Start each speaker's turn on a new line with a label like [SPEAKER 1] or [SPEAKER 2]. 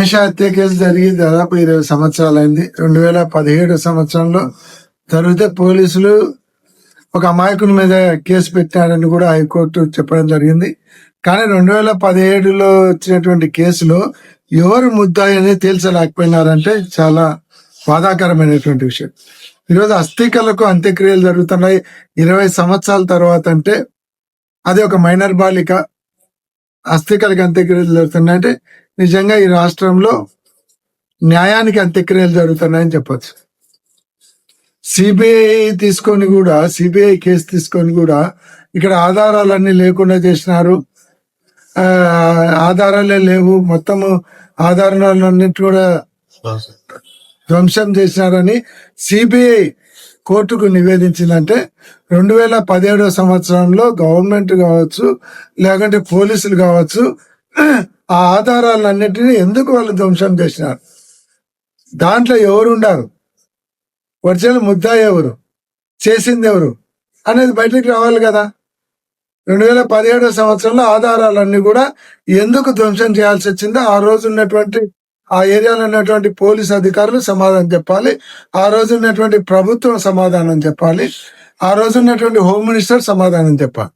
[SPEAKER 1] మహేష్ హత్య కేసు జరిగి దాదాపు 20 సంవత్సరాలైంది. 2017 సంవత్సరంలో జరిగితే పోలీసులు ఒక అమాయకుని మీద కేసు పెట్టారని కూడా హైకోర్టు చెప్పడం జరిగింది. కానీ 2017లో వచ్చినటువంటి కేసులో ఎవరు ముద్దాయి అనేది తేల్చలేకపోయినారంటే చాలా బాధాకరమైనటువంటి విషయం. ఈరోజు అస్థికలకు అంత్యక్రియలు జరుగుతున్నాయి 20 సంవత్సరాల తర్వాత. అంటే అది ఒక మైనర్ బాలిక అస్థికలకు అంత్యక్రియలు జరుగుతున్నాయంటే నిజంగా ఈ రాష్ట్రంలో న్యాయానికి అంత్యక్రియలు జరుగుతున్నాయని చెప్పొచ్చు. సిబిఐ కేసు తీసుకొని కూడా ఇక్కడ ఆధారాలన్నీ లేకుండా చేసినారు. ఆధారాలే లేవు, మొత్తము ఆధారాలన్నిటి కూడా ధ్వంసం చేసినారని సిబిఐ కోర్టుకు నివేదించిందంటే 2017 సంవత్సరంలో గవర్నమెంట్ కావచ్చు లేకుంటే పోలీసులు కావచ్చు ఆ ఆధారాలన్నిటినీ ఎందుకు వాళ్ళు ధ్వంసం చేసినారు, దాంట్లో ఎవరు ఉండారు, ఒరిజినల్ ముద్దాయి ఎవరు, చేసింది ఎవరు అనేది బయటకు రావాలి కదా. 2017 సంవత్సరంలో ఆధారాలన్నీ కూడా ఎందుకు ధ్వంసం చేయాల్సి వచ్చిందో ఆ రోజు ఉన్నటువంటి ఆ ఏరియాలో ఉన్నటువంటి పోలీస్ అధికారులు సమాధానం చెప్పాలి, ఆ రోజు ఉన్నటువంటి ప్రభుత్వం సమాధానం చెప్పాలి, ఆ రోజు ఉన్నటువంటి హోమ్ మినిస్టర్ సమాధానం చెప్పాలి.